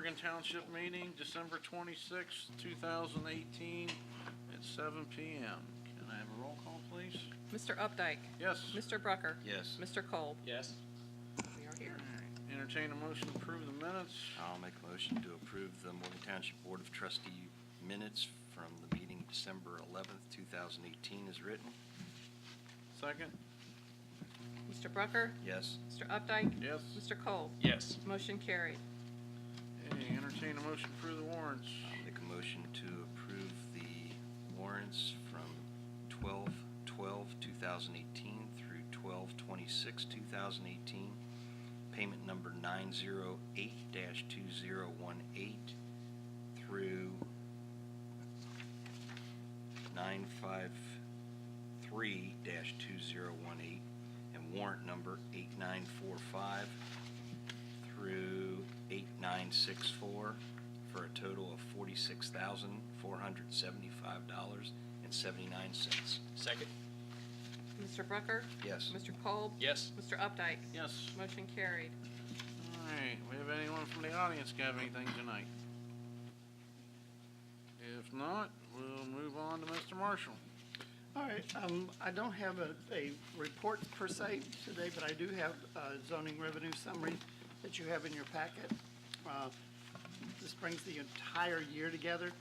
Morgan Township meeting, December 26, 2018, at 7 p.m. Can I have a roll call, please? Mr. Updike? Yes. Mr. Brucker? Yes. Mr. Kolb? Yes. We are here. All right. Entertain a motion to approve the minutes. I'll make a motion to approve the Morgan Township Board of Trustee minutes from the meeting December 11th, 2018 as written. Second? Mr. Brucker? Yes. Mr. Updike? Yes. Mr. Kolb? Yes. Motion carried. Okay, entertain a motion to approve the warrants. I'll make a motion to approve the warrants from 12/12/2018 through 12/26/2018. Payment number 908-2018 through 953-2018, and warrant number 8945 through 8964 for a total of $46,475.79. Second. Mr. Brucker? Yes. Mr. Kolb? Yes. Mr. Updike? Yes. Motion carried. All right, we have anyone from the audience have anything tonight? If not, we'll move on to Mr. Marshall. All right, I don't have a report per se today, but I do have a zoning revenue summary that you have in your packet. This brings the entire year together,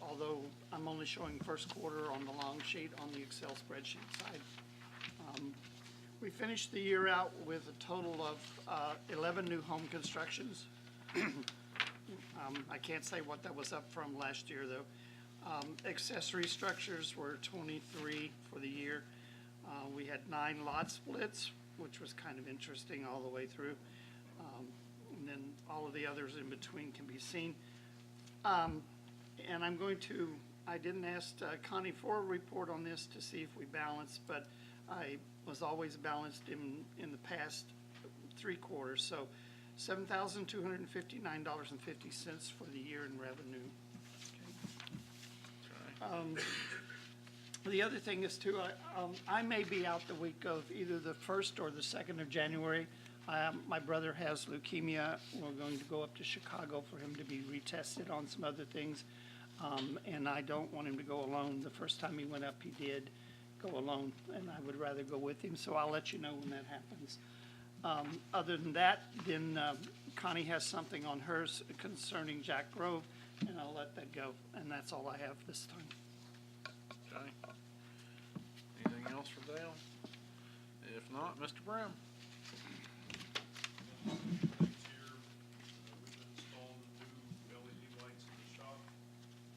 although I'm only showing first quarter on the long sheet on the Excel spreadsheet side. We finished the year out with a total of 11 new home constructions. I can't say what that was up from last year, though. Accessory structures were 23 for the year. We had 9 lot splits, which was kind of interesting all the way through. And then all of the others in between can be seen. And I didn't ask Connie for a report on this to see if we balanced, but I was always balanced in the past 3 quarters. So $7,259.50 for the year in revenue. The other thing is too, I may be out the week of either the 1st or the 2nd of January. My brother has leukemia. We're going to go up to Chicago for him to be retested on some other things. And I don't want him to go alone. The first time he went up, he did go alone, and I would rather go with him. So I'll let you know when that happens. Other than that, then Connie has something on hers concerning Jack Grove, and I'll let that go. And that's all I have this time. Okay. Anything else for Dale? If not, Mr. Brown. Next year, we've been installing the new LED lights in the shop.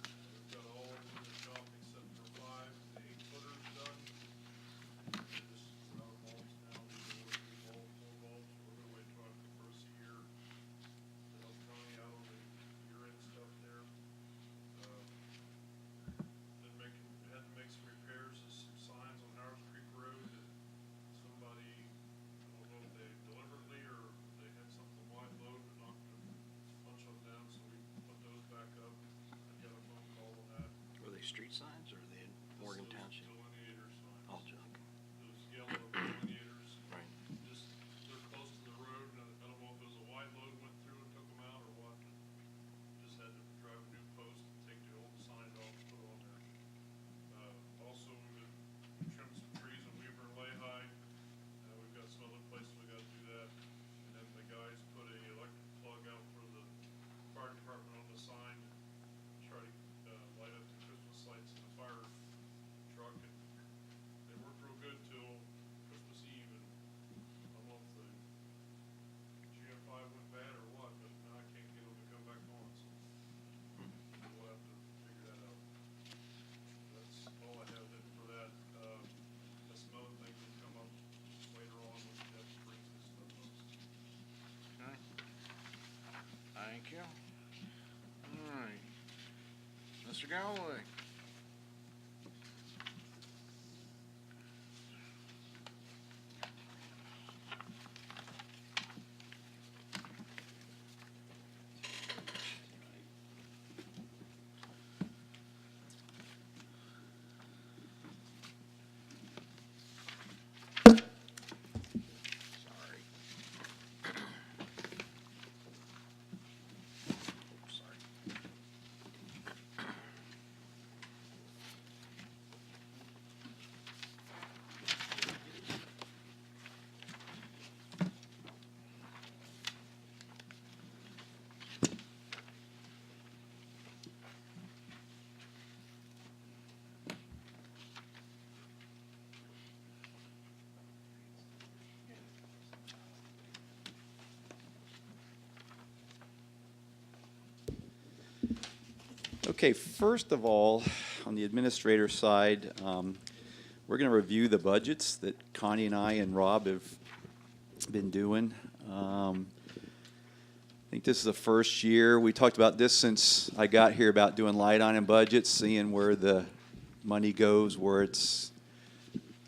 We've got all in the shop except for 5 8-footers done. We're just out of bulbs now. We're working 4 bulbs. We're gonna wait till after the first year to help Connie out on the year-end stuff there. Had to make some repairs to some signs on Howard Creek Road that somebody, I don't know if they deliberately or they had something wide load and knocked a bunch of them down, so we put those back up. I got a phone call on that. Were they street signs or are they in Morgan Those Township? Delineator signs. All junk. Those yellow delineators. Right. Just, they're close to the road, and I don't know if it was a wide load went through and took them out or what. Just had to drive a new post and take the old sign off and put it on there. Also, we trimmed some trees in Weaver and Lehigh. We've got some other places we gotta do that. And then the guys put a electric plug out for the fire department on the sign to try to light up the Christmas lights in the fire truck. And they worked real good till Christmas Eve, and I don't know if the GM5 went bad or what, but now I can't get them to come back on, so we'll have to figure that out. That's all I have then for that. That's some other things that come up later on when we have to bring this stuff up. Okay. Thank you. All right. Mr. Galloway. Sorry. Okay, first of all, on the administrator side, we're going to review the budgets that Connie and I and Rob have been doing. I think this is the first year. We talked about this since I got here about doing light item budgets, seeing where the money goes, where it's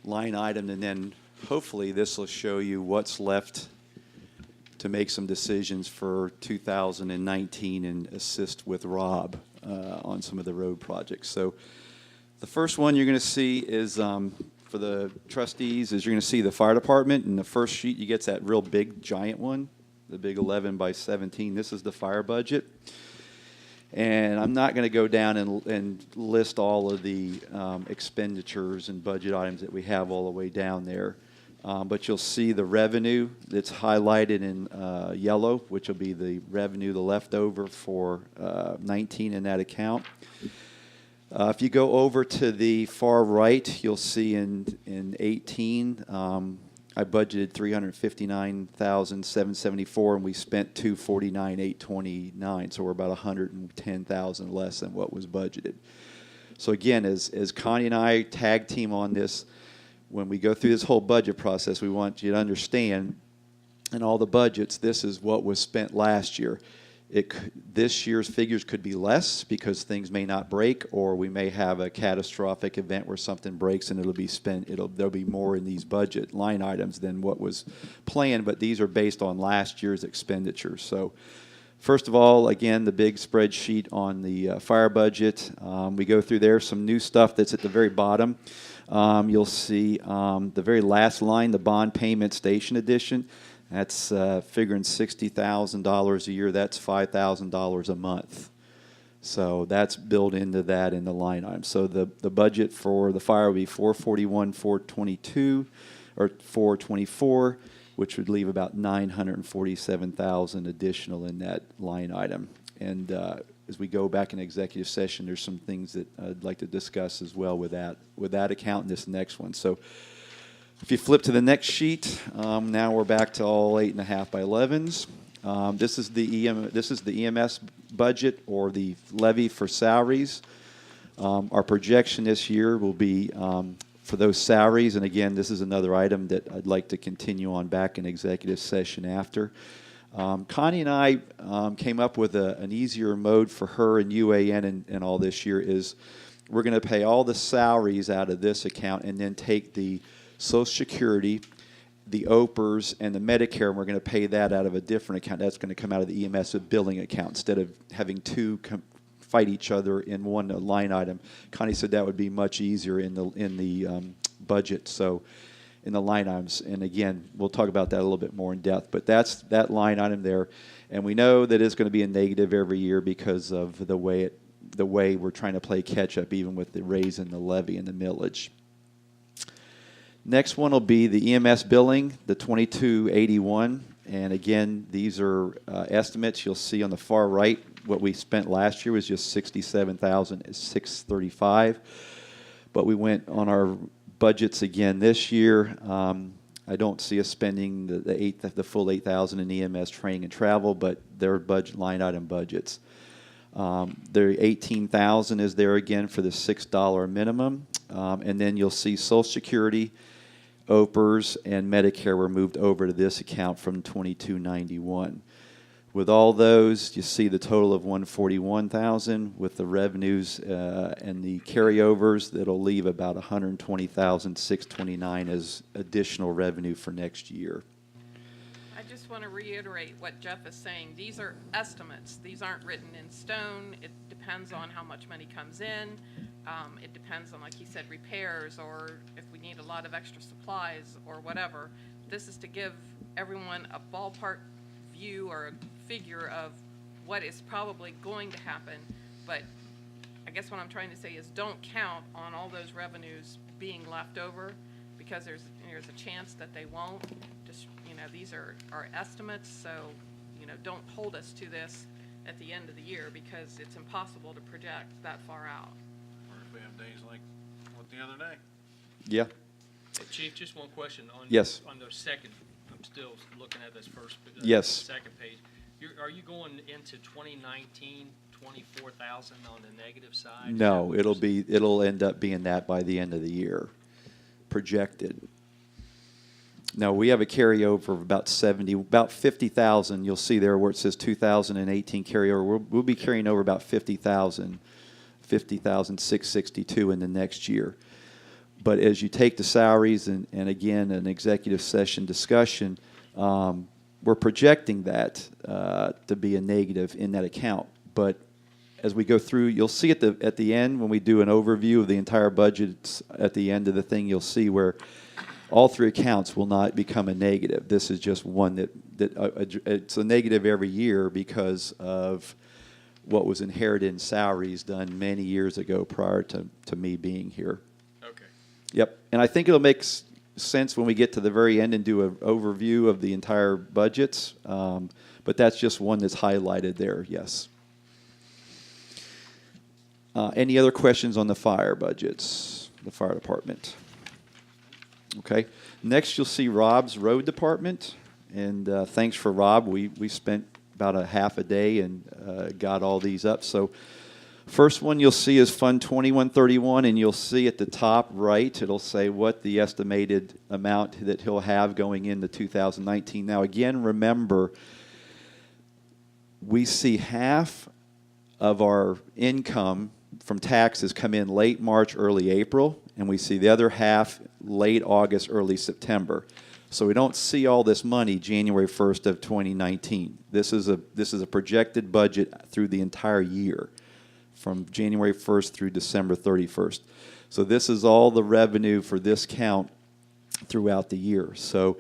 line item, and then hopefully this will show you what's left to make some decisions for 2019 and assist with Rob on some of the road projects. So the first one you're going to see is for the trustees is you're going to see the fire department, and the first sheet you get's that real big giant one, the big 11 by 17. This is the fire budget. And I'm not going to go down and list all of the expenditures and budget items that we have all the way down there. But you'll see the revenue that's highlighted in yellow, which will be the revenue, the leftover for 19 in that account. If you go over to the far right, you'll see in 18, I budgeted $359,774, and we spent $249,829. So we're about $110,000 less than what was budgeted. So again, as Connie and I tag team on this, when we go through this whole budget process, we want you to understand, in all the budgets, this is what was spent last year. This year's figures could be less because things may not break, or we may have a catastrophic event where something breaks and it'll be spent. There'll be more in these budget line items than what was planned, but these are based on last year's expenditures. So first of all, again, the big spreadsheet on the fire budget. We go through there, some new stuff that's at the very bottom. You'll see the very last line, the bond payment station edition. That's figuring $60,000 a year. That's $5,000 a month. So that's built into that in the line item. So the budget for the fire would be $441,422 or $424, which would leave about $947,000 additional in that line item. And as we go back in executive session, there's some things that I'd like to discuss as well with that account and this next one. So if you flip to the next sheet, now we're back to all 8.5 by 11s. This is the EMS budget, or the levy for salaries. Our projection this year will be for those salaries, and again, this is another item that I'd like to continue on back in executive session after. Connie and I came up with an easier mode for her and UAN and all this year is we're going to pay all the salaries out of this account and then take the Social Security, the OPERS, and the Medicare, and we're going to pay that out of a different account. That's going to come out of the EMS billing account instead of having two fight each other in one line item. Connie said that would be much easier in the budget. So in the line items, and again, we'll talk about that a little bit more in depth. But that's that line item there, and we know that it's going to be a negative every year because of the way we're trying to play catch up, even with the raise in the levy and the millage. Next one will be the EMS billing, the 2281. And again, these are estimates. You'll see on the far right, what we spent last year was just $67,635. But we went on our budgets again this year. I don't see us spending the full $8,000 in EMS training and travel, but their budget line item budgets. Their $18,000 is there again for the $6 minimum. And then you'll see Social Security, OPERS, and Medicare were moved over to this account from 2291. With all those, you see the total of $141,000 with the revenues and the carryovers. That'll leave about $120,629 as additional revenue for next year. I just want to reiterate what Jeff is saying. These are estimates. These aren't written in stone. It depends on how much money comes in. It depends on, like he said, repairs, or if we need a lot of extra supplies or whatever. This is to give everyone a ballpark view or a figure of what is probably going to happen. But I guess what I'm trying to say is don't count on all those revenues being left over, because there's a chance that they won't. Just, these are our estimates, so, don't hold us to this at the end of the year, because it's impossible to project that far out. Or if we have days like what the other day. Yeah. Hey, Chief, just one question on Yes. on the second. I'm still looking at this first. Yes. Second page. Are you going into 2019, 24,000 on the negative side? Is that No, what you're saying? it'll end up being that by the end of the year, projected. No, we have a carryover of about 50,000. You'll see there where it says 2018 carryover. We'll be carrying over about 50,662 in the next year. But as you take the salaries and again, an executive session discussion, we're projecting that to be a negative in that account. But as we go through, you'll see at the end when we do an overview of the entire budget, at the end of the thing, you'll see where all three accounts will not become a negative. This is just one that it's a negative every year because of what was inherited in salaries done many years ago prior to me being here. Okay. Yep, and I think it'll make sense when we get to the very end and do an overview of the entire budgets, but that's just one that's highlighted there, yes. Any other questions on the fire budgets, the fire department? Okay, next you'll see Rob's road department, and thanks for Rob. We spent about a half a day and got all these up. So first one you'll see is Fund 2131, and you'll see at the top right, it'll say what the estimated amount that he'll have going into 2019. Now again, remember, we see half of our income from taxes come in late March, early April, and we see the other half late August, early September. So we don't see all this money January 1st of 2019. This is a projected budget through the entire year, from January 1st through December 31st. So this is all the revenue for this count throughout the year. So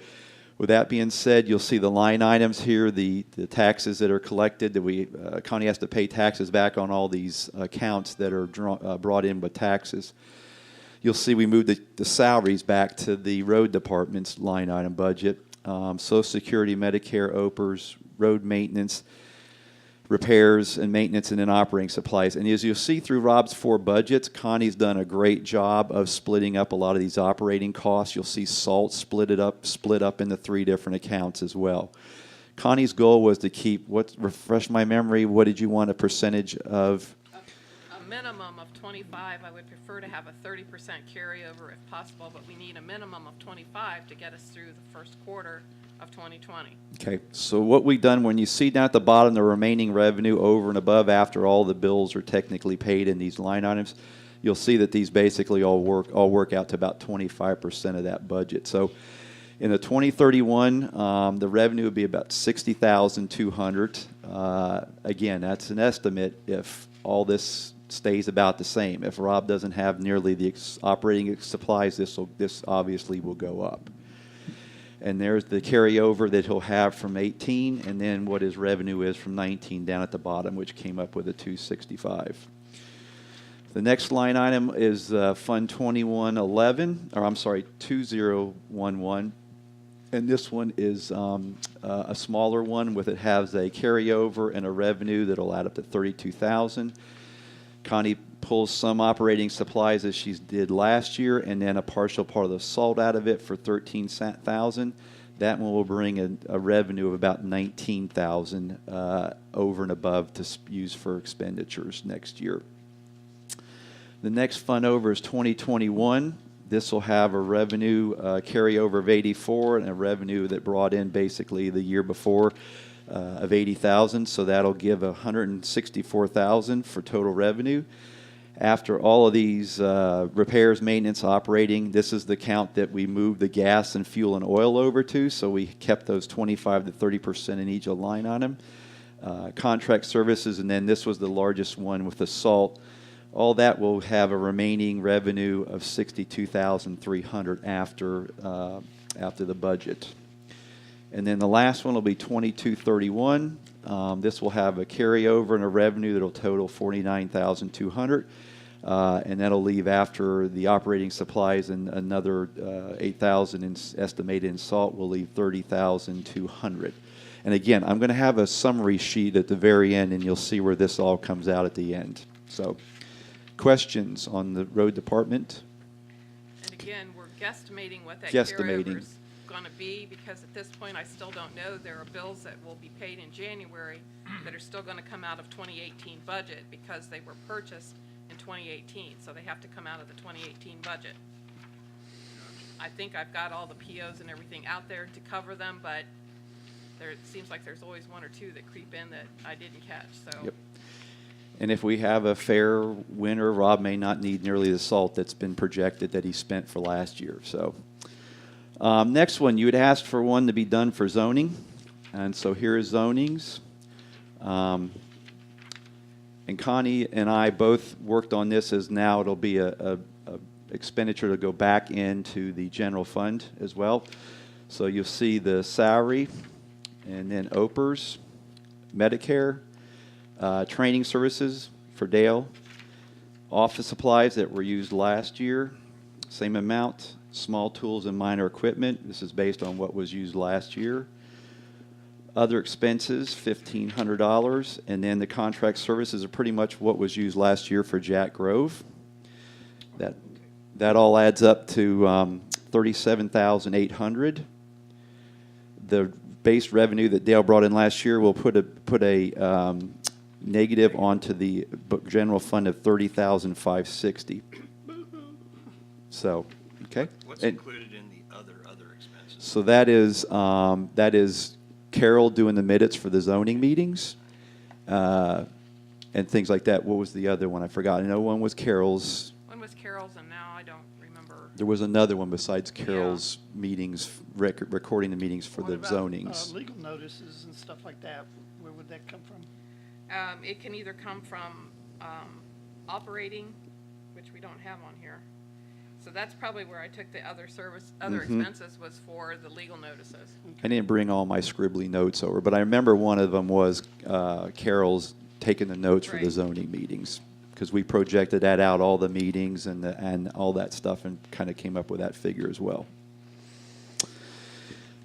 with that being said, you'll see the line items here, the taxes that are collected, that county has to pay taxes back on all these accounts that are brought in with taxes. You'll see we moved the salaries back to the road department's line item budget. Social Security, Medicare, OPERS, road maintenance, repairs and maintenance, and then operating supplies. And as you'll see through Rob's 4 budgets, Connie's done a great job of splitting up a lot of these operating costs. You'll see salt split up into 3 different accounts as well. Connie's goal was to keep, refresh my memory, what did you want a percentage of? A minimum of 25. I would prefer to have a 30% carryover if possible, but we need a minimum of 25 to get us through the first quarter of 2020. Okay, so what we've done, when you see down at the bottom the remaining revenue over and above after all the bills are technically paid in these line items, you'll see that these basically all work out to about 25% of that budget. So in the 2031, the revenue would be about $60,200. Again, that's an estimate if all this stays about the same. If Rob doesn't have nearly the operating supplies, this obviously will go up. And there's the carryover that he'll have from 18, and then what his revenue is from 19 down at the bottom, which came up with a 265. The next line item is Fund 2011, and this one is a smaller one with it has a carryover and a revenue that'll add up to 32,000. Connie pulls some operating supplies as she did last year, and then a partial part of the salt out of it for 13,000. That one will bring a revenue of about 19,000 over and above to use for expenditures next year. The next fund over is 2021. This will have a revenue carryover of 84 and a revenue that brought in basically the year before of 80,000. So that'll give 164,000 for total revenue. After all of these repairs, maintenance, operating, this is the count that we moved the gas and fuel and oil over to. So we kept those 25 to 30% in each line on them. Contract services, and then this was the largest one with the salt. All that will have a remaining revenue of $62,300 after the budget. And then the last one will be 2231. This will have a carryover and a revenue that will total $49,200. And that'll leave after the operating supplies and another $8,000 estimated in salt will leave $30,200. And again, I'm going to have a summary sheet at the very end, and you'll see where this all comes out at the end. So, questions on the road department? And again, we're guesstimating what that Guesstimating. carryover is gonna be, because at this point, I still don't know. There are bills that will be paid in January that are still gonna come out of 2018 budget because they were purchased in 2018, so they have to come out of the 2018 budget. I think I've got all the POs and everything out there to cover them, but it seems like there's always one or two that creep in that I didn't catch, so. Yep. And if we have a fair winter, Rob may not need nearly the salt that's been projected that he spent for last year. So, next one, you had asked for one to be done for zoning, and so here is zonings. And Connie and I both worked on this, as now it'll be a expenditure to go back into the general fund as well. So you'll see the salary, and then OPERS, Medicare, training services for Dale, office supplies that were used last year, same amount, small tools and minor equipment, this is based on what was used last year. Other expenses, $1,500, and then the contract services are pretty much what was used last year for Jack Grove. That all adds up to $37,800. The base revenue that Dale brought in last year will put a negative onto the general fund of $30,560. So, okay. What's And included in the other expenses? so that is Carol doing the minutes for the zoning meetings, and things like that. What was the other one? I forgot. I know one was Carol's. One was Carol's, and now I don't remember. There was another one besides Carol's meetings, recording the meetings for What the about, zonings. legal notices and stuff like that, where would that come from? It can either come from operating, which we don't have on here. So that's probably where I took the other expenses was for the legal notices. I didn't bring all my scribbly notes over, but I remember one of them was Carol's taking the notes for the Right. zoning meetings, because we projected that out, all the meetings and all that stuff, and kind of came up with that figure as well.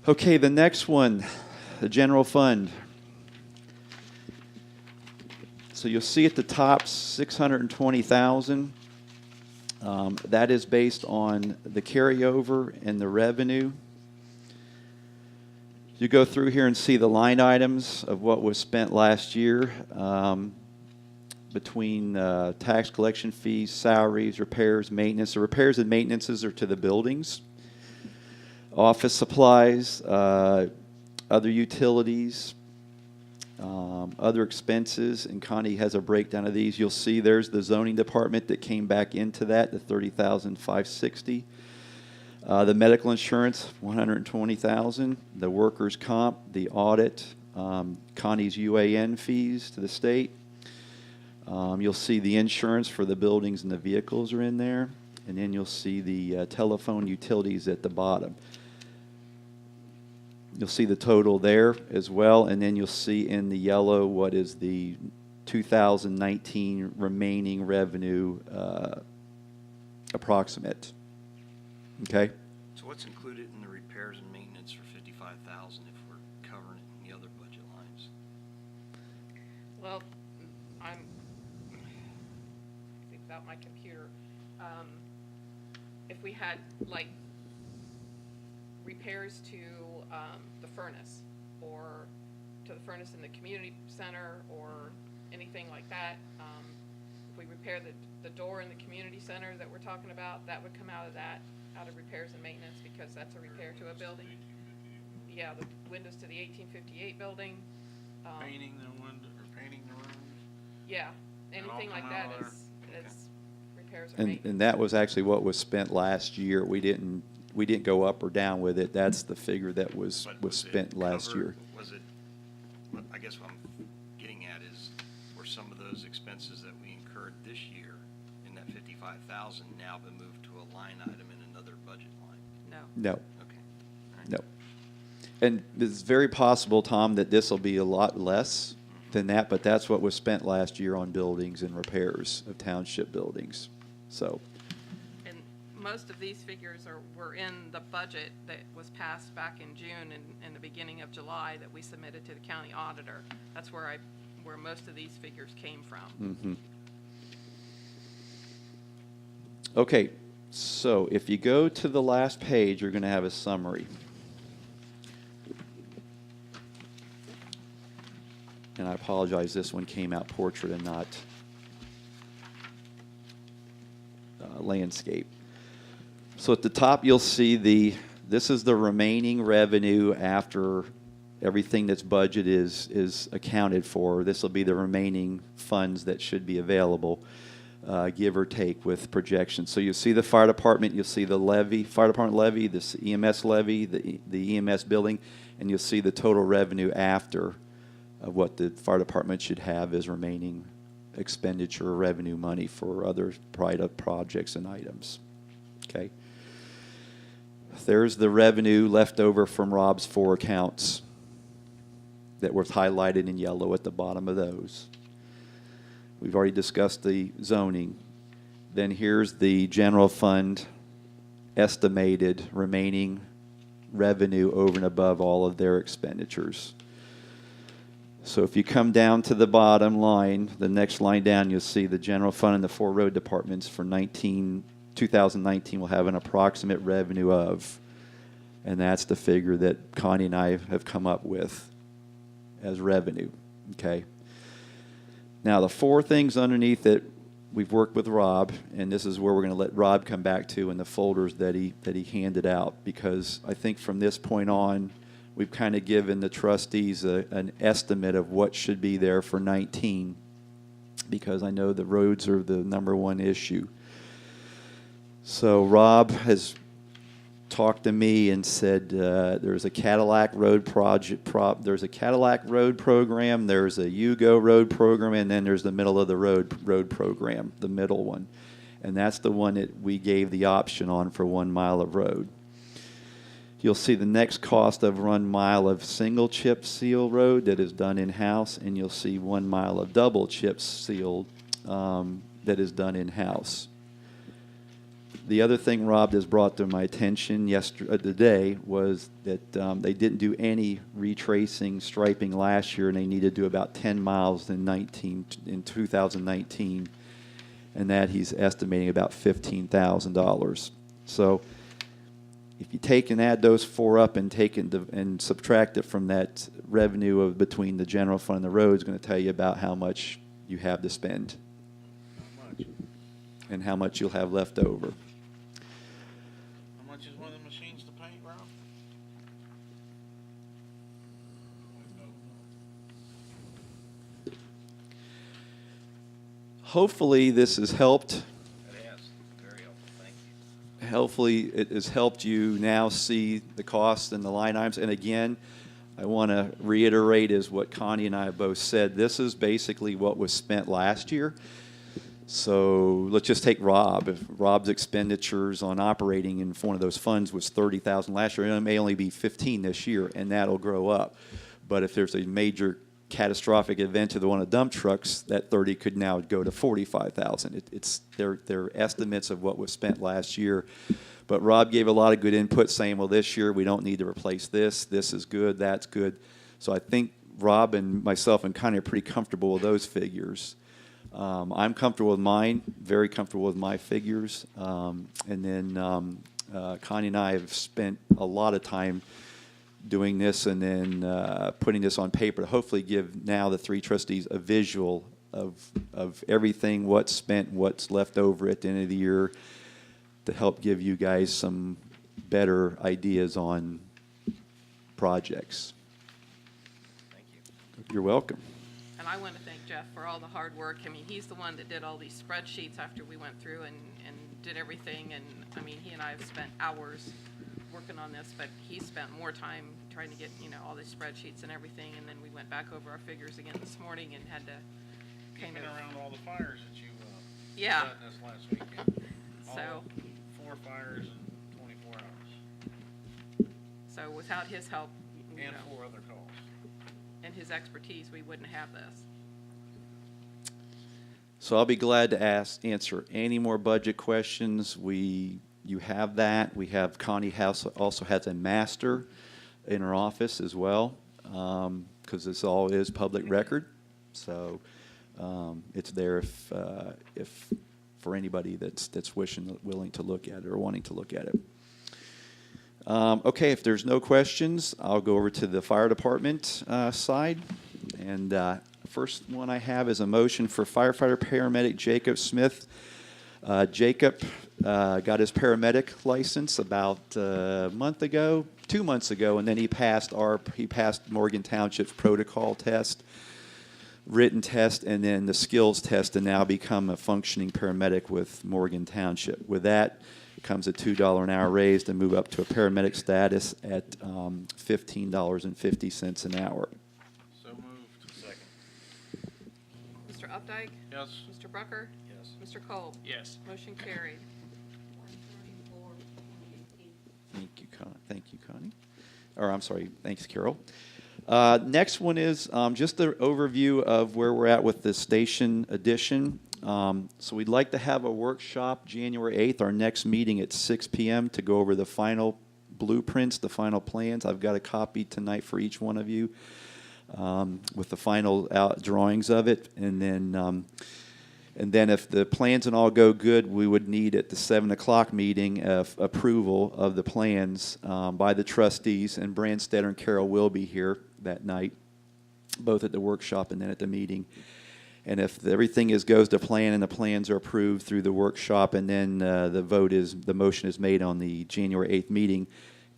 Okay, the next one, the general fund. So you'll see at the top, $620,000. That is based on the carryover and the revenue. You go through here and see the line items of what was spent last year, between tax collection fees, salaries, repairs, maintenance. The repairs and maintenances are to the buildings. Office supplies, other utilities, other expenses, and Connie has a breakdown of these. You'll see there's the zoning department that came back into that, the $30,560. The medical insurance, $120,000. The workers' comp, the audit, Connie's UAN fees to the state. You'll see the insurance for the buildings and the vehicles are in there, and then you'll see the telephone utilities at the bottom. You'll see the total there as well, and then you'll see in the yellow what is the 2019 remaining revenue approximate. Okay? So what's included in the repairs and maintenance for $55,000 if we're covering it in the other budget lines? Well, I think about my computer. If we had like repairs to the furnace, or to the furnace in the community center, or anything like that, if we repair the door in the community center that we're talking about, that would come out of repairs and maintenance, because that's a repair to a building. Yeah, the windows to the 1858 building. Painting the window, or painting the rooms? Yeah, It'll anything come like out that of there? is repairs or And maintenance. that was actually what was spent last year. We didn't go up or down with it. That's the figure that was But it spent last covered- year. Was it, what I guess what I'm getting at is, were some of those expenses that we incurred this year in that $55,000 now been moved to a line item in another budget line? No. No, Okay. All right. no. And it's very possible, Tom, that this will be a lot less than that, but that's what was spent last year on buildings and repairs of township buildings. So, And most of these figures were in the budget that was passed back in June and the beginning of July that we submitted to the county auditor. That's where most of these figures came from. Okay, so if you go to the last page, you're going to have a summary. I apologize, this one came out portrait and not landscape. So at the top, you'll see this is the remaining revenue after everything that's budgeted is accounted for. This will be the remaining funds that should be available, give or take with projections. So you'll see the fire department, you'll see the levy, fire department levy, this EMS levy, the EMS building, and you'll see the total revenue after of what the fire department should have as remaining expenditure revenue money for other private projects and items. Okay. There's the revenue left over from Rob's 4 accounts that were highlighted in yellow at the bottom of those. We've already discussed the zoning. Then here's the general fund estimated remaining revenue over and above all of their expenditures. So if you come down to the bottom line, the next line down, you'll see the general fund and the 4 road departments for 2019 will have an approximate revenue of, and that's the figure that Connie and I have come up with as revenue, okay? Now, the 4 things underneath it, we've worked with Rob, and this is where we're going to let Rob come back to in the folders that he handed out, because I think from this point on, we've kind of given the trustees an estimate of what should be there for 19, because I know the roads are the #1 issue. So Rob has talked to me and said there's a Cadillac Road there's a Cadillac Road program, there's a Yugo Road program, and then there's the middle of the road program, the middle one. And that's the one that we gave the option on for 1 mile of road. You'll see the next cost of 1 mile of single chip seal road that is done in-house, and you'll see 1 mile of double chip sealed that is done in-house. The other thing Rob has brought to my attention today was that they didn't do any retracing striping last year, and they need to do about 10 miles in 2019, and that he's estimating about $15,000. So if you take and add those 4 up and and subtract it from that revenue of between the general fund and the road, is going to tell you about how much you have to spend and how much you'll have left over. How much is one of the machines to paint, Rob? Hopefully this has helped. It has, very helpful, thank you. Hopefully it has helped you now see the costs and the line items. And again, I want to reiterate is what Connie and I have both said. This is basically what was spent last year. So let's just take Rob. If Rob's expenditures on operating in one of those funds was $30,000 last year, it may only be $15,000 this year, and that'll grow up. But if there's a major catastrophic event to one of the dump trucks, that 30 could now go to 45,000. It's their estimates of what was spent last year. But Rob gave a lot of good input saying, well, this year we don't need to replace this. This is good, that's good. So I think Rob and myself and Connie are pretty comfortable with those figures. I'm comfortable with mine, very comfortable with my figures. And then Connie and I have spent a lot of time doing this and then putting this on paper to hopefully give now the 3 trustees a visual of everything, what's spent, what's left over at the end of the year, to help give you guys some better ideas on projects. Thank you. You're welcome. And I want to thank Jeff for all the hard work. I mean, he's the one that did all these spreadsheets after we went through and did everything. And, I mean, he and I have spent hours working on this, but he spent more time trying to get, all these spreadsheets and everything. And then we went back over our figures again this morning and had to kind Keeping of, around all the fires that you Yeah. done this last weekend. so, 4 fires in 24 hours. so without his help, And 4 other calls. and his expertise, we wouldn't have this. So I'll be glad to answer any more budget questions. You have that. We have Connie House also has a master in her office as well, because this all is public record. So it's there if for anybody that's willing to look at it or wanting to look at it. Okay, if there's no questions, I'll go over to the fire department side. And First one I have is a motion for firefighter paramedic Jacob Smith. Jacob got his paramedic license about a month ago, 2 months ago, and then he passed Morgan Township's protocol test, written test, and then the skills test, and now become a functioning paramedic with Morgan Township. With that comes a $2 an hour raise to move up to a paramedic status at $15.50 an hour. So moved. Second. Mr. Updike? Yes. Mr. Brucker? Yes. Mr. Kolb? Yes. Motion carried. Thank you, Connie. Or I'm sorry, thanks, Carol. Next one is just an overview of where we're at with the station addition. So we'd like to have a workshop January 8th, our next meeting at 6 p.m. to go over the final blueprints, the final plans. I've got a copy tonight for each one of you with the final drawings of it. And then if the plans and all go good, we would need at the 7 o'clock meeting approval of the plans by the trustees, and Branstetter and Carol will be here that night, both at the workshop and then at the meeting. And if everything goes to plan and the plans are approved through the workshop, and then the motion is made on the January 8th meeting,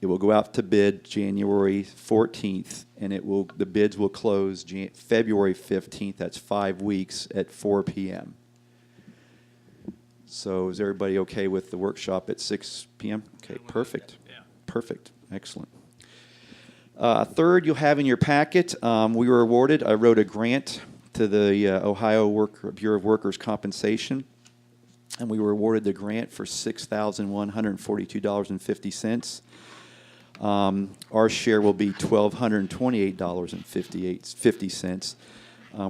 it will go out to bid January 14th, and the bids will close February 15th. That's 5 weeks at 4 p.m. So is everybody okay with the workshop at 6 p.m.? Okay, perfect. Yeah. Perfect. Excellent. Third, you'll have in your packet, we were awarded, I wrote a grant to the Ohio Bureau of Workers' Compensation, and we were awarded the grant for $6,142.50. Our share will be $1,228.50.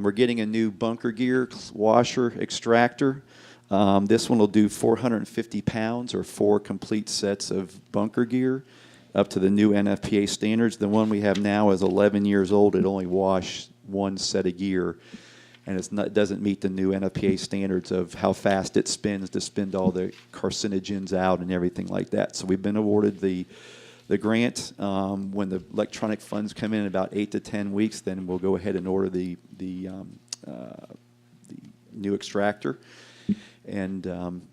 We're getting a new bunker gear washer extractor. This one will do 450 pounds or 4 complete sets of bunker gear up to the new NFPA standards. The one we have now is 11 years old. It only washes 1 set of gear, and it doesn't meet the new NFPA standards of how fast it spins to spin all the carcinogens out and everything like that. So we've been awarded the grant. When the electronic funds come in about 8 to 10 weeks, then we'll go ahead and order the new extractor. And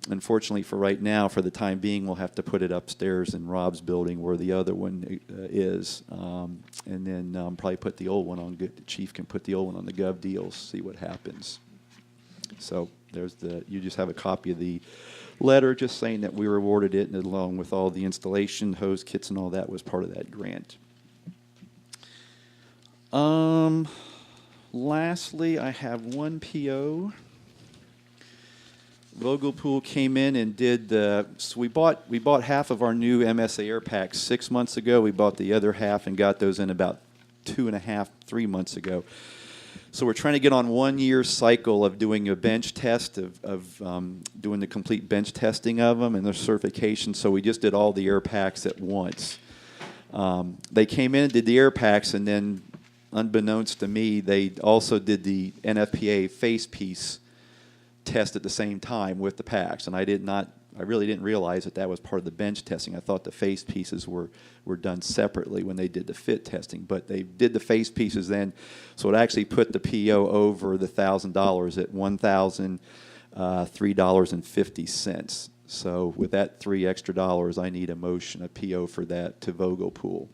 unfortunately for right now, for the time being, we'll have to put it upstairs in Rob's building where the other one is. And then probably put the old one on, the chief can put the old one on the gov deals, see what happens. So you just have a copy of the letter just saying that we were awarded it, and along with all the installation, hose kits and all that was part of that grant. Lastly, I have one PO. Vogelpool came in and did so we bought half of our new MSA air packs 6 months ago. We bought the other half and got those in about 2.5, 3 months ago. So we're trying to get on 1 year cycle of doing a bench test of doing the complete bench testing of them and their certification. So we just did all the air packs at once. They came in and did the air packs, and then unbeknownst to me, they also did the NFPA face piece test at the same time with the packs, and I really didn't realize that was part of the bench testing. I thought the face pieces were done separately when they did the fit testing, but they did the face pieces then, so it actually put the PO over the $1,000 at $1,003.50. So with that $3 extra, I need a PO for that to Vogelpool.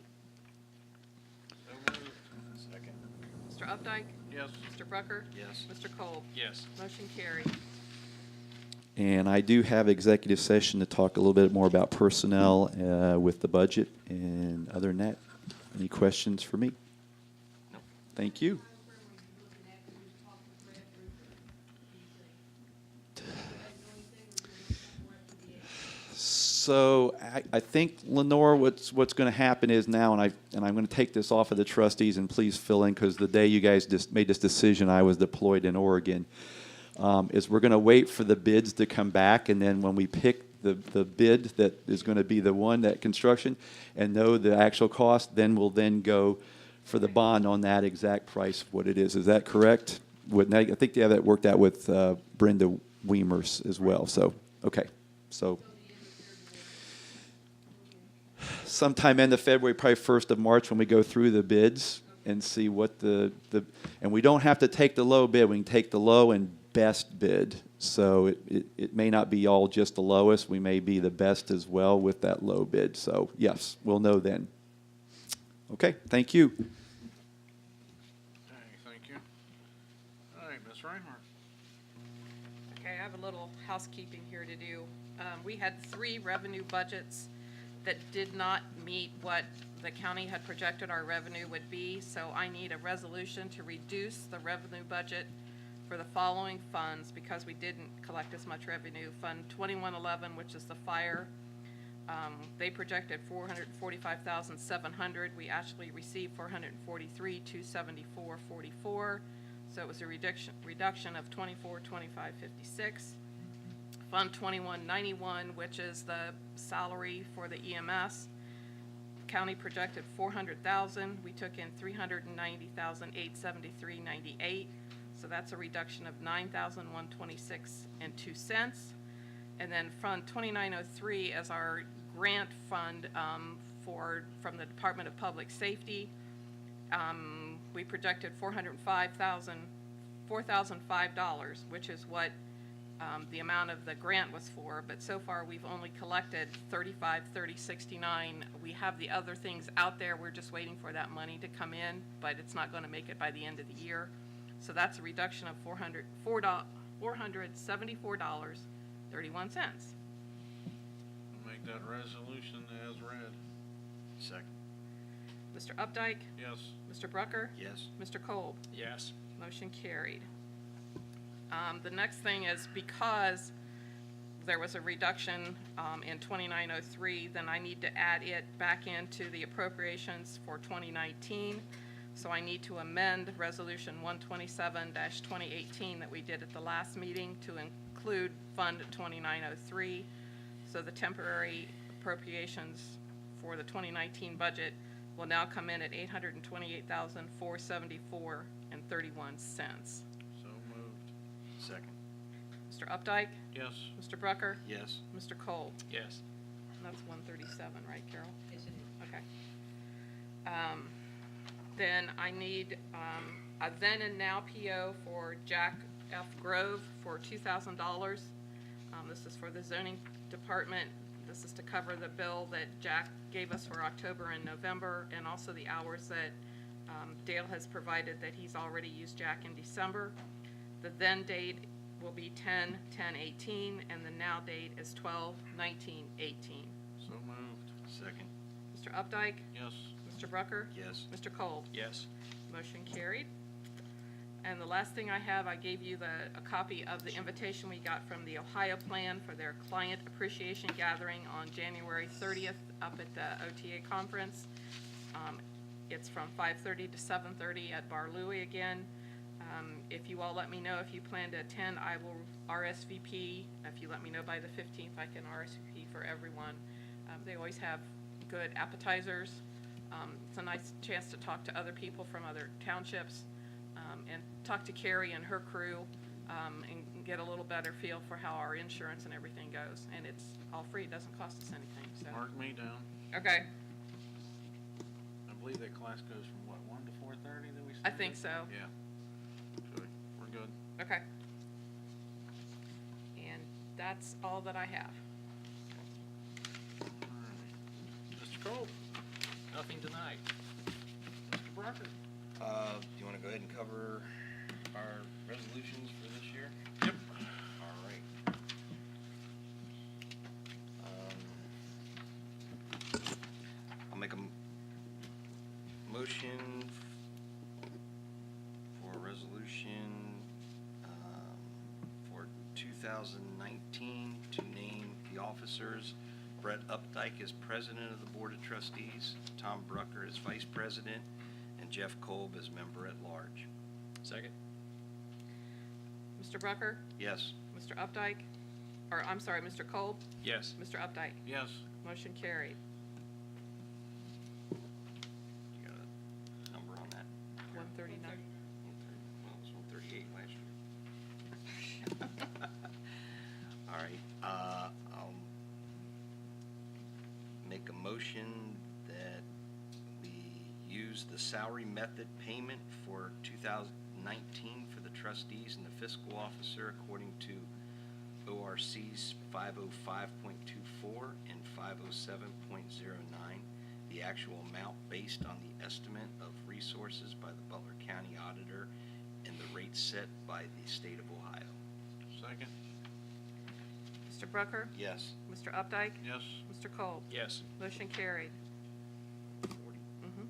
Second. Mr. Updike? Yes. Mr. Brucker? Yes. Mr. Kolb? Yes. Motion carried. And I do have executive session to talk a little bit more about personnel with the budget. And other than that, any questions for me? No. Thank you. So I think, Lenore, what's going to happen is now, and I'm going to take this off of the trustees, and please fill in, because the day you guys just made this decision, I was deployed in Oregon, is we're going to wait for the bids to come back, and then when we pick the bid that is going to be the one, that construction, and know the actual cost, then we'll then go for the bond on that exact price of what it is. Is that correct? I think they have that worked out with Brenda Weimers as well. So, okay. So sometime end of February, probably 1st of March when we go through the bids. and see what and we don't have to take the low bid. We can take the low and best bid. So it may not be all just the lowest. We may be the best as well with that low bid. So yes, we'll know then. Okay, thank you. Okay, thank you. All right, Ms. Reinhardt. Okay, I have a little housekeeping here to do. We had 3 revenue budgets that did not meet what the county had projected our revenue would be, so I need a resolution to reduce the revenue budget for the following funds because we didn't collect as much revenue. Fund 2111, which is the fire, they projected $445,700. We actually received $443,274.44, so it was a reduction of $24,2556. Fund 2191, which is the salary for the EMS, county projected $400,000. We took in $390,873.98, so that's a reduction of $9,126.02. And then Fund 2903 as our grant fund from the Department of Public Safety. We projected $4,005, which is what the amount of the grant was for, but so far we've only collected $35,3069. We have the other things out there. We're just waiting for that money to come in, but it's not going to make it by the end of the year. So that's a reduction of $474.31. Make that resolution as read. Second. Mr. Updike? Yes. Mr. Brucker? Yes. Mr. Kolb? Yes. Motion carried. The next thing is because there was a reduction in 2903, then I need to add it back into the appropriations for 2019. So I need to amend Resolution 127-2018 that we did at the last meeting to include Fund 2903. So the temporary appropriations for the 2019 budget will now come in at $828,474.31. So moved. Second. Mr. Updike? Yes. Mr. Brucker? Yes. Mr. Kolb? Yes. That's 137, right, Carol? Yes, it is. Okay. Then I need a then and now PO for Jack F. Grove for $2,000. This is for the zoning department. This is to cover the bill that Jack gave us for October and November, and also the hours that Dale has provided that he's already used Jack in December. The then date will be 10/10/18, and the now date is 12/19/18. So moved. Second. Mr. Updike? Yes. Mr. Brucker? Yes. Mr. Kolb? Yes. Motion carried. And the last thing I have, I gave you a copy of the invitation we got from the Ohio Plan for their client appreciation gathering on January 30th up at the OTA conference. It's from 5:30 to 7:30 at Bar Louie again. If you all let me know if you plan to attend, I will RSVP. If you let me know by the 15th, I can RSVP for everyone. They always have good appetizers. It's a nice chance to talk to other people from other townships and talk to Carrie and her crew and get a little better feel for how our insurance and everything goes. And it's all free. It doesn't cost us anything. So. Mark me down. Okay. I believe that class goes from what, 1 to 4:30 that we I started? think so. Yeah. Good. We're good. Okay. And that's all that I have. All right. Mr. Cole? Nothing tonight. Mr. Brucker? Do you want to go ahead and cover our resolutions for this year? Yep. All right. I'll make a motion for a resolution for 2019 to name the officers Brett Updike as president of the Board of Trustees, Tom Brucker as vice president, and Jeff Kolb as member at large. Second? Mr. Brucker? Yes. Mr. Updike? Or, I'm sorry, Mr. Kolb? Yes. Mr. Updike? Yes. Motion carried. You got a number on that? 139. Well, it was 138 last year. All right, I'll make a motion that we use the salary method payment for 2019 for the trustees and the fiscal officer according to ORCs 505.24 and 507.09. The actual amount based on the estimate of resources by the Butler County Auditor and the rate set by the state of Ohio. Second. Mr. Brucker? Yes. Mr. Updike? Yes. Mr. Kolb? Yes. Motion carried. 40. Mhm.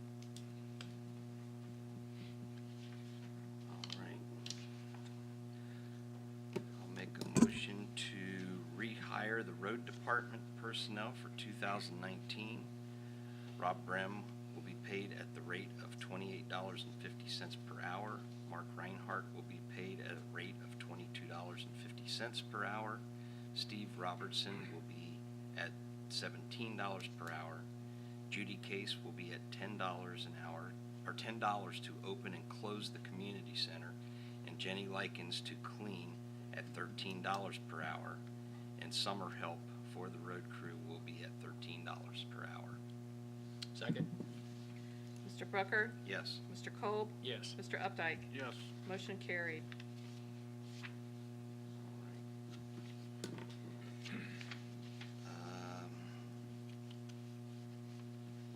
All right. I'll make a motion to rehire the road department personnel for 2019. Rob Brem will be paid at the rate of $28.50 per hour. Mark Reinhardt will be paid at a rate of $22.50 per hour. Steve Robertson will be at $17 per hour. Judy Case will be at $10 an hour, or $10 to open and close the community center, and Jenny Likens to clean at $13 per hour, and summer help for the road crew will be at $13 per hour. Second. Mr. Brucker? Yes. Mr. Kolb? Yes. Mr. Updike? Yes. Motion carried.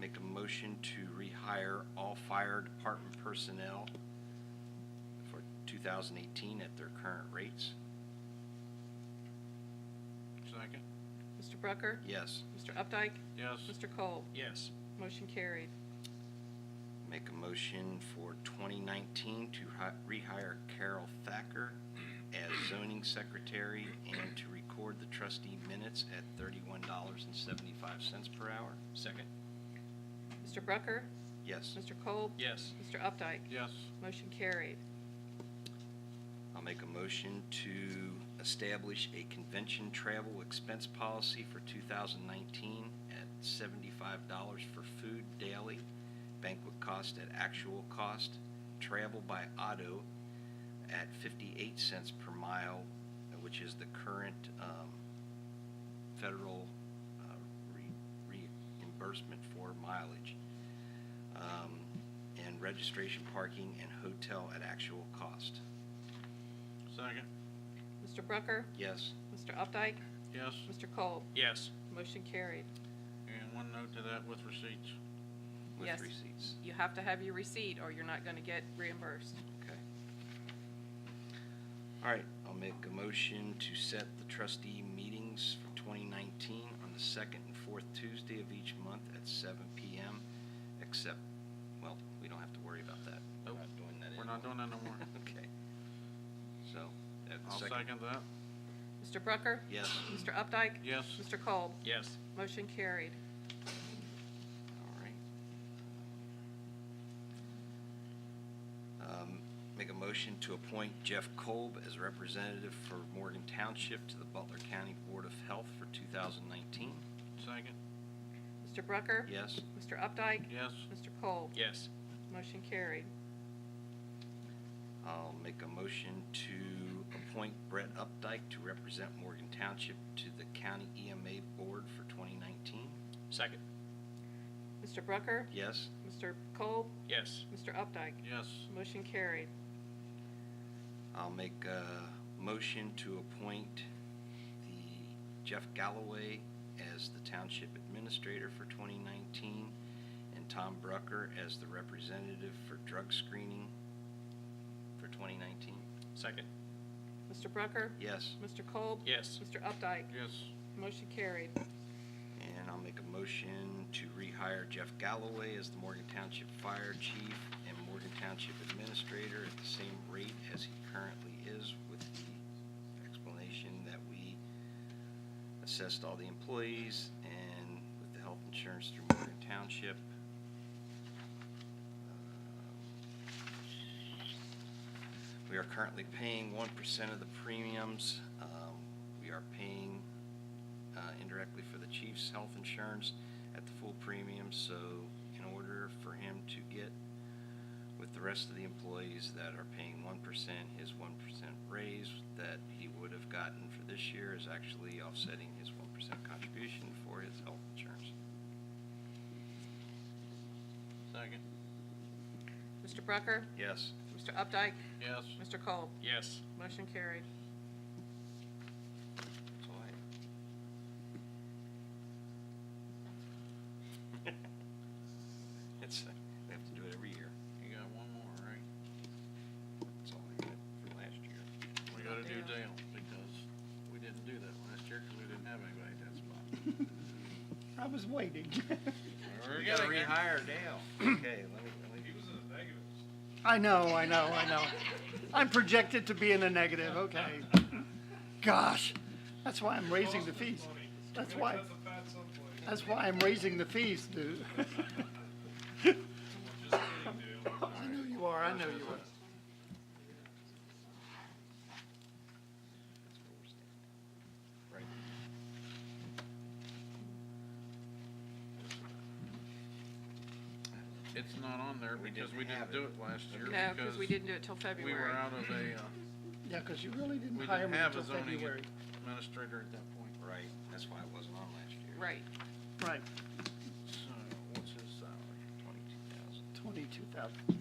Make a motion to rehire all fire department personnel for 2018 at their current rates. Second. Mr. Brucker? Yes. Mr. Updike? Yes. Mr. Kolb? Yes. Motion carried. Make a motion for 2019 to rehire Carol Thacker as zoning secretary and to record the trustee minutes at $31.75 per hour. Second. Mr. Brucker? Yes. Mr. Kolb? Yes. Mr. Updike? Yes. Motion carried. I'll make a motion to establish a convention travel expense policy for 2019 at $75 for food daily, banquet cost at actual cost, travel by auto at 58 cents per mile, which is the current federal reimbursement for mileage, and registration, parking, and hotel at actual cost. Second. Mr. Brucker? Yes. Mr. Updike? Yes. Mr. Kolb? Yes. Motion carried. And one note to that with receipts. With Yes. receipts. You have to have your receipt or you're not going to get reimbursed. Okay. All right, I'll make a motion to set the trustee meetings for 2019 on the second and fourth Tuesday of each month at 7 p.m. except, well, we don't have to worry about that. We're Nope. not doing that We're not doing that no more. Okay. So, I'll second that. Mr. Brucker? Yes. Mr. Updike? Yes. Mr. Kolb? Yes. Motion carried. All right. Make a motion to appoint Jeff Kolb as representative for Morgan Township to the Butler County Board of Health for 2019. Second. Mr. Brucker? Yes. Mr. Updike? Yes. Mr. Kolb? Yes. Motion carried. I'll make a motion to appoint Brett Updike to represent Morgan Township to the County EMA Board for 2019. Second. Mr. Brucker? Yes. Mr. Kolb? Yes. Mr. Updike? Yes. Motion carried. I'll make a motion to appoint the Jeff Galloway as the Township Administrator for 2019 and Tom Brucker as the representative for drug screening for 2019. Second. Mr. Brucker? Yes. Mr. Kolb? Yes. Mr. Updike? Yes. Motion carried. And I'll make a motion to rehire Jeff Galloway as the Morgan Township Fire Chief and Morgan Township Administrator at the same rate as he currently is, with the explanation that we assessed all the employees and with the health insurance through Morgan Township. We are currently paying 1% of the premiums. We are paying indirectly for the chief's health insurance at the full premium, so in order for him to get with the rest of the employees that are paying 1%, his 1% raise that he would have gotten for this year is actually offsetting his 1% contribution for his health insurance. Second. Mr. Brucker? Yes. Mr. Updike? Yes. Mr. Kolb? Yes. Motion carried. That's all I have. It's, we have to do it every year. You got one more, right? That's all I got for last year. We gotta do Dale, because we didn't do that last year, because we didn't have anybody at that spot. I was waiting. We're We gotta getting there. rehire Dale. Okay, let me. He was in the negatives. I know. I'm projected to be in the negative, okay. Gosh, that's why I'm raising the fees. That's why, Cut the fat someplace. that's why I'm raising the fees, dude. Just kidding, Dale. I know you are. That's where we're standing. Right. It's not on there We because didn't we have didn't do it. it last year. No, because we didn't do it till We were February. out of a, Yeah, because you really didn't we hire didn't me have a until zoning February. administrator at that point. Right, that's why it wasn't on last year. Right. Right, So, what's his salary? 22,000. 22,000.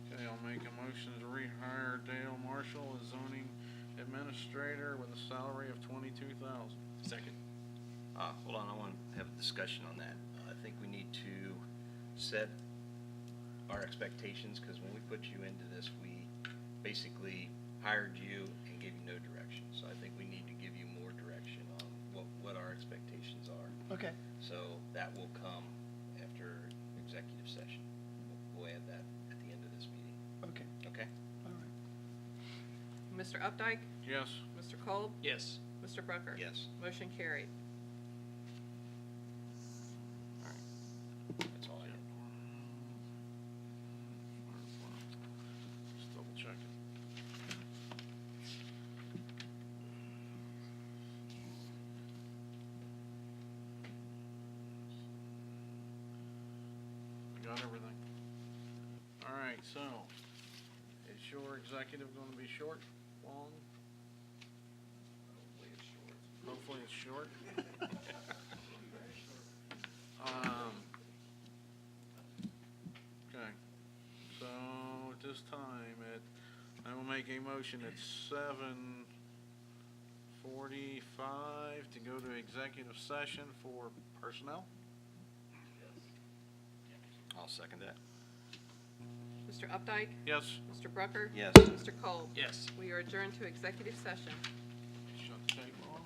Okay, I'll make a motion to rehire Dale Marshall as zoning administrator with a salary of $22,000. Second. Hold on, I want to have a discussion on that. I think we need to set our expectations, because when we put you into this, we basically hired you and gave you no direction. So I think we need to give you more direction on what our expectations are. Okay, So that will come after executive session. We'll add that at the end of this meeting, okay, okay? all right. Mr. Updike? Yes. Mr. Kolb? Yes. Mr. Brucker? Yes. Motion carried. All right. That's all I have. Just double check it. I got everything. All right, so, is your executive gonna be short, long? Hopefully it's short. Okay, so at this time, I will make a motion at 7:45 to go to executive session for personnel. I'll second that. Mr. Updike? Yes. Mr. Brucker? Yes. Mr. Kolb? Yes. We are adjourned to executive session. Shut the tape off.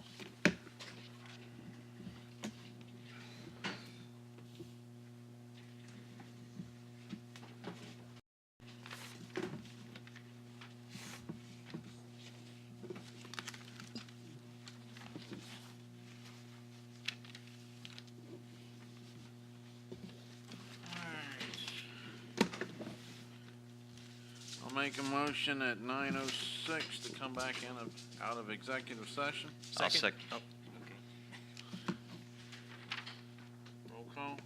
I'll make a motion at 9:06 to come back out of executive session. I'll Second. Oh, okay. Roll call.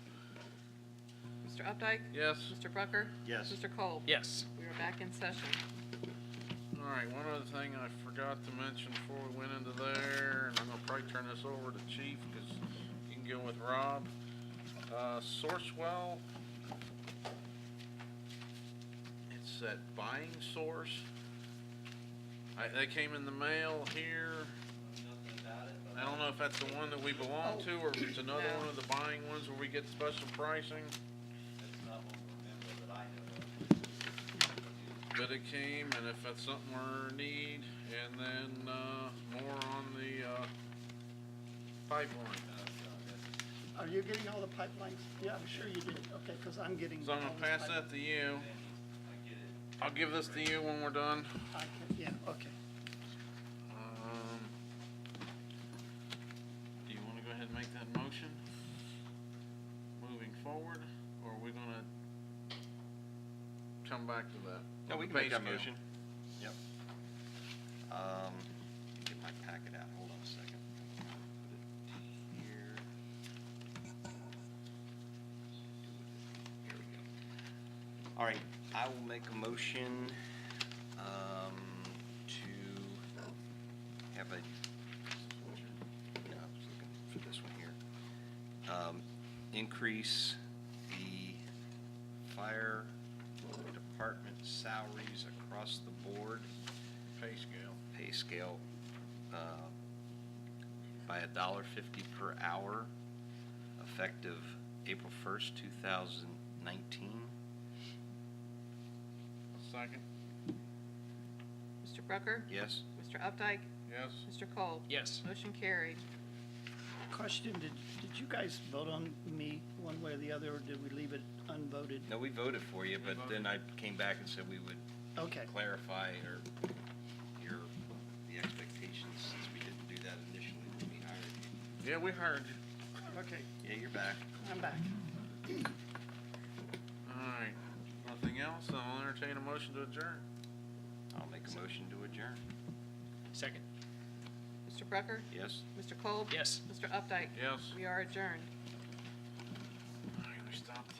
Mr. Updike? Yes. Mr. Brucker? Yes. Mr. Kolb? Yes. We are back in session. All right, one other thing I forgot to mention before we went into there, and I'm gonna probably turn this over to Chief, because you can go with Rob. Sourcewell, it's that buying source. They came in the mail here. I don't know if that's the one that we belong to, or if it's another No. one of the buying ones where we get special pricing. But it came, and if that's something we're in need, and then, more on the, pipeline. Are you getting all the pipelines? Yeah, I'm sure you did, okay, because I'm getting. So I'm all gonna this pass that to you. I'll give this to you when we're done. Yeah, okay. Do you wanna go ahead and make that motion? Moving forward, or are we gonna come back to that? No, we can Pay make that scale. motion. Yep. Get my packet out, hold on a second. Put it here. Here we go. All right, I will make a motion, to have a, no, I was looking for this one here. Increase the fire department salaries across the board, pay scale, by $1.50 per hour, effective April 1st, 2019. Second? Mr. Brucker? Yes? Mr. Updike? Yes. Mr. Cole? Yes. Motion carried. Question, did you guys vote on me one way or the other, or did we leave it unvoted? No, we voted for you, but then I came back and said we would Okay, clarify the expectations, since we didn't do that initially when we hired you. Yeah, we heard you. okay, Yeah, you're back. I'm back. All right. Nothing else? I'll entertain a motion to adjourn. I'll make a motion to adjourn. Second. Mr. Brucker? Yes? Mr. Cole? Yes. Mr. Updike? Yes. We are adjourned. All right, we stopped